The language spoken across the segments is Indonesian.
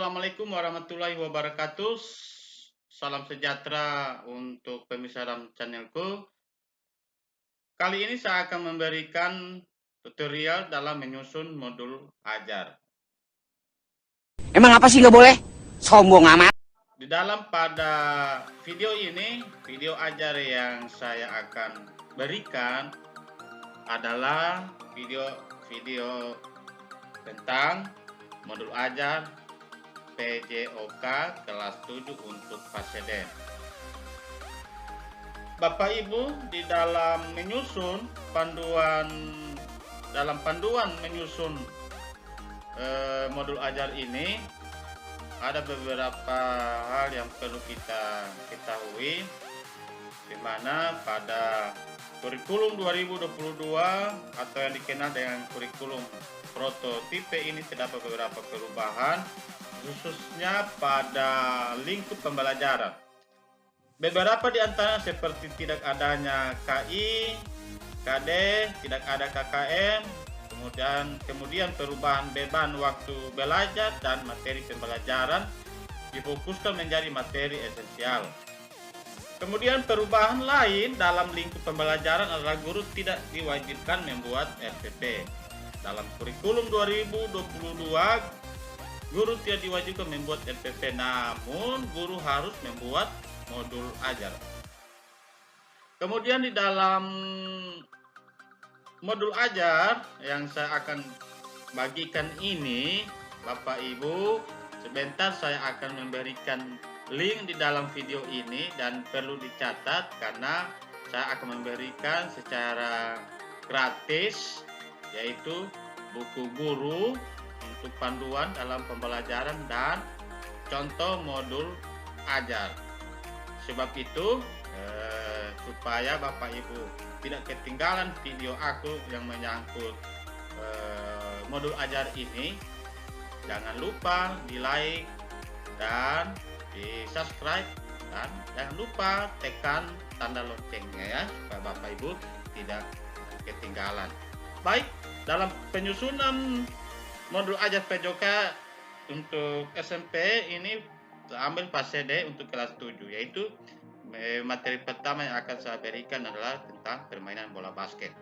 Assalamualaikum warahmatullahi wabarakatuh. Salam sejahtera untuk pemirsa dalam channelku. Kali ini saya akan memberikan tutorial dalam menyusun modul ajar. Emang apa sih nggak boleh? Sombong amat. Di dalam pada video ini, video ajar yang saya akan berikan adalah video tentang modul ajar PJOK kelas 7 untuk Paseden. Bapak Ibu, di dalam menyusun panduan menyusun modul ajar ini ada beberapa hal yang perlu kita ketahui, di mana pada kurikulum 2022 atau yang dikenal dengan kurikulum prototipe ini terdapat beberapa perubahan, khususnya pada lingkup pembelajaran. Beberapa di antaranya seperti tidak adanya KI, KD, tidak ada KKM, kemudian perubahan beban waktu belajar dan materi pembelajaran difokuskan menjadi materi esensial. Kemudian perubahan lain dalam lingkup pembelajaran adalah guru tidak diwajibkan membuat RPP. Dalam kurikulum 2022, guru tidak diwajibkan membuat RPP, namun guru harus membuat modul ajar. Kemudian di dalam modul ajar yang saya akan bagikan ini, Bapak Ibu, sebentar saya akan memberikan link di dalam video ini dan perlu dicatat karena saya akan memberikan secara gratis, yaitu buku guru untuk panduan dalam pembelajaran dan contoh modul ajar. Sebab itu supaya Bapak Ibu tidak ketinggalan video aku yang menyangkut modul ajar ini, jangan lupa di like dan di subscribe, dan jangan lupa tekan tanda loncengnya ya, supaya Bapak Ibu tidak ketinggalan. Baik, dalam penyusunan modul ajar PJOK untuk SMP ini ambil Pasede untuk kelas 7, yaitu materi pertama yang akan saya berikan adalah tentang permainan bola basket.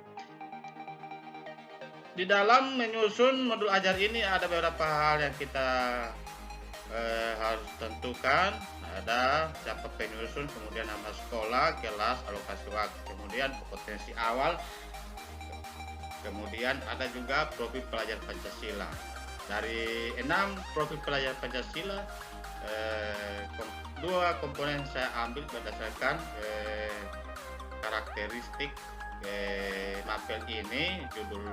Di dalam menyusun modul ajar ini ada beberapa hal yang kita harus tentukan. Ada siapa penyusun, kemudian nama sekolah, kelas, alokasi waktu, kemudian potensi awal, kemudian ada juga profil pelajar Pancasila. Dari 6 profil pelajar Pancasila, dua komponen saya ambil berdasarkan karakteristik mapel ini. Judul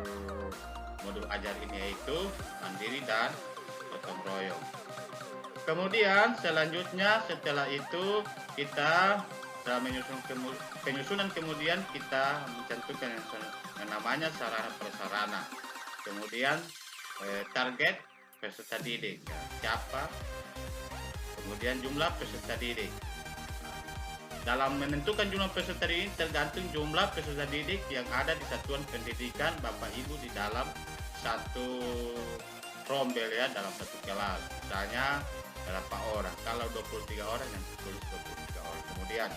modul ajar ini yaitu mandiri dan gotong royong. Kemudian selanjutnya setelah itu kita dalam penyusunan kemudian kita mencantumkan yang namanya sarana prasarana, kemudian target peserta didik, siapa, kemudian jumlah peserta didik. Dalam menentukan jumlah peserta didik tergantung jumlah peserta didik yang ada di satuan pendidikan Bapak Ibu di dalam satu rombel ya, dalam satu kelas. Misalnya berapa orang, kalau 23 orang yang tulis 23 orang. Kemudian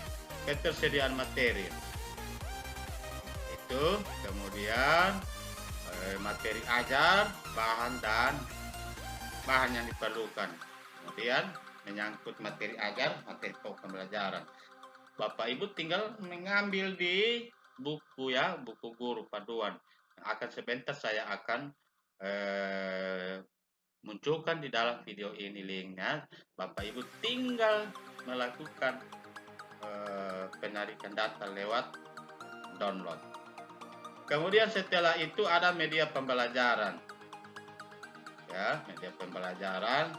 ketersediaan materi itu, kemudian materi ajar, bahan yang diperlukan. Kemudian menyangkut materi ajar, materi pokok pembelajaran, Bapak Ibu tinggal mengambil di buku ya, buku guru panduan yang akan sebentar saya akan munculkan di dalam video ini linknya. Bapak Ibu tinggal melakukan penarikan data lewat download. Kemudian setelah itu ada media pembelajaran ya, media pembelajaran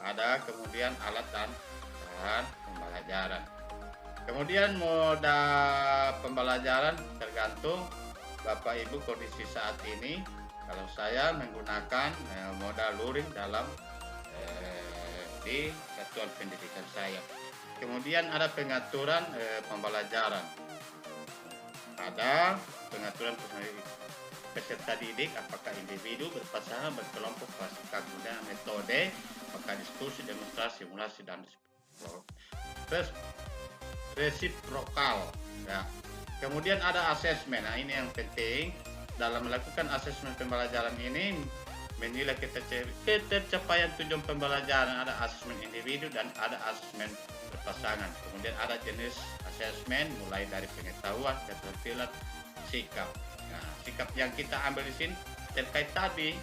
ada, kemudian alat dan bahan pembelajaran. Kemudian moda pembelajaran tergantung Bapak Ibu kondisi saat ini. Kalau saya menggunakan moda luring dalam di satuan pendidikan saya. Kemudian ada pengaturan pembelajaran. Ada pengaturan peserta didik, apakah individu, berpasangan, berkelompok, kelas, kemudian metode, apakah diskusi, demonstrasi, simulasi, dan resiprokal. Ya. Kemudian ada asesmen. Nah, ini yang penting dalam melakukan asesmen pembelajaran ini, menilai ketercapaian tujuan pembelajaran. Ada asesmen individu dan ada asesmen berpasangan. Kemudian ada jenis asesmen mulai dari pengetahuan, keterampilan, sikap. Nah, sikap yang kita ambil di sini terkait tadi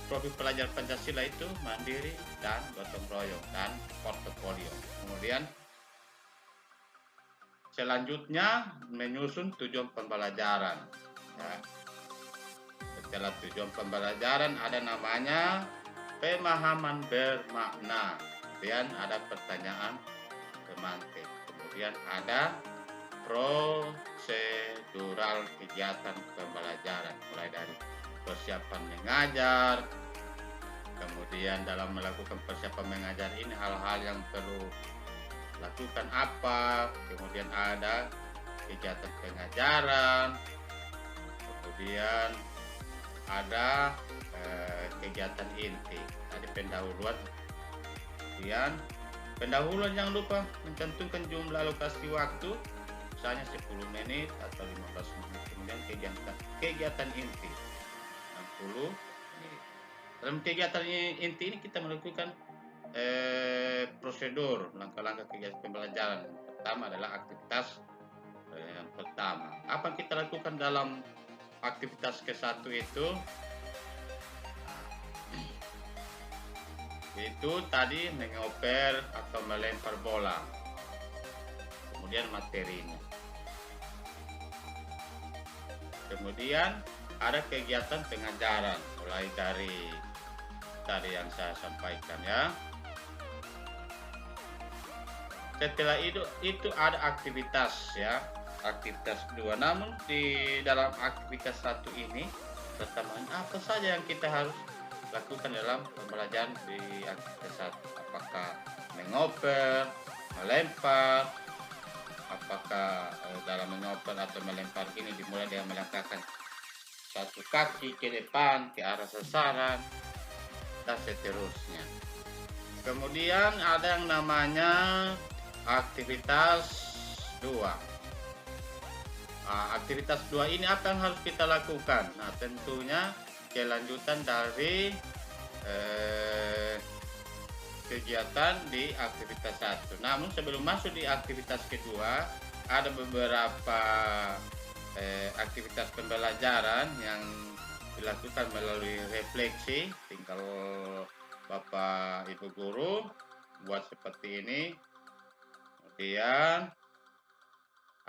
profil pelajar Pancasila itu mandiri dan gotong royong dan portofolio. Kemudian selanjutnya menyusun tujuan pembelajaran. Ya. Setelah tujuan pembelajaran ada namanya pemahaman bermakna. Kemudian ada pertanyaan semantik. Kemudian ada prosedural kegiatan pembelajaran, mulai dari persiapan mengajar. Kemudian dalam melakukan persiapan mengajar ini hal-hal yang perlu lakukan apa. Kemudian ada kegiatan pengajaran. Kemudian ada kegiatan inti. Tadi pendahuluan. Kemudian pendahuluan jangan lupa mencantumkan jumlah alokasi waktu, misalnya 10 menit atau 15 menit. Kemudian kegiatan inti 60 menit. Dalam kegiatan inti ini kita melakukan prosedur langkah-langkah kegiatan pembelajaran. Yang pertama adalah aktivitas yang pertama. Apa yang kita lakukan dalam aktivitas ke-1 itu tadi mengoper atau melempar bola. Kemudian materinya. Kemudian ada kegiatan pengajaran mulai dari tadi yang saya sampaikan ya. Setelah itu ada aktivitas ya, aktivitas 2. Namun di dalam aktivitas 1 ini pertama apa saja yang kita harus lakukan dalam pembelajaran di aktivitas 1? Apakah mengoper, melempar? Apakah dalam mengoper atau melempar ini dimulai dengan melangkahkan satu kaki ke depan ke arah sasaran dan seterusnya. Kemudian ada yang namanya aktivitas 2. Aktivitas 2 ini apa yang harus kita lakukan? Nah, tentunya kelanjutan dari kegiatan di aktivitas 1. Namun sebelum masuk di aktivitas kedua, ada beberapa aktivitas pembelajaran yang dilakukan melalui refleksi. Tinggal Bapak Ibu Guru buat seperti ini. Kemudian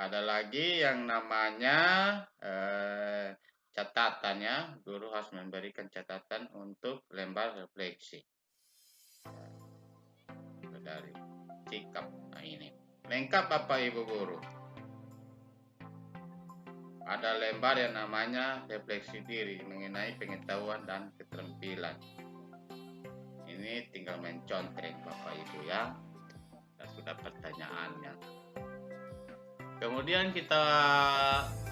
ada lagi yang namanya catatannya. Guru harus memberikan catatan untuk lembar refleksi dari sikap. Nah, ini lengkap Bapak Ibu Guru. Ada lembar yang namanya refleksi diri mengenai pengetahuan dan keterampilan. Ini tinggal mencontek Bapak Ibu ya. Sudah pertanyaannya. Kemudian kita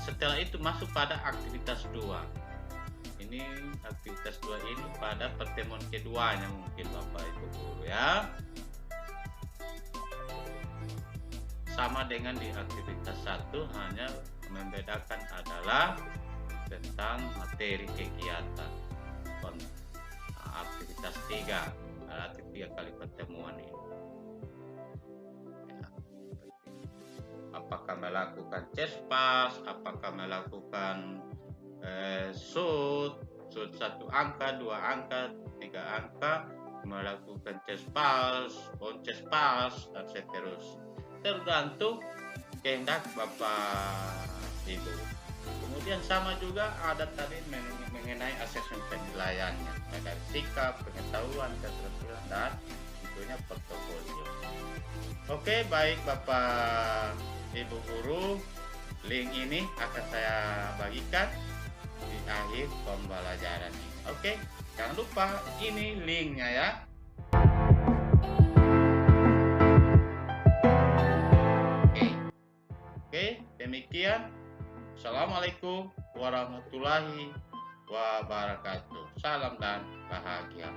setelah itu masuk pada aktivitas 2. Ini aktivitas 2 ini pada pertemuan keduanya mungkin Bapak Ibu Guru ya. Sama dengan di aktivitas 1, hanya membedakan adalah tentang materi kegiatan. Aktivitas 3, ada 3 kali pertemuan ini. Apakah melakukan CESPAS, apakah melakukan SUT 1 angka, 2 angka, 3 angka, melakukan CESPAS, CESPAS, dan seterusnya. Tergantung kehendak Bapak Ibu. Kemudian sama juga ada tadi mengenai asesmen penilaiannya, dari sikap, pengetahuan, keterampilan, dan tentunya portofolio. Oke, baik Bapak Ibu Guru, link ini akan saya bagikan di akhir pembelajaran ini. Oke, jangan lupa ini linknya ya. Oke, demikian. Assalamualaikum warahmatullahi wabarakatuh. Salam dan bahagia.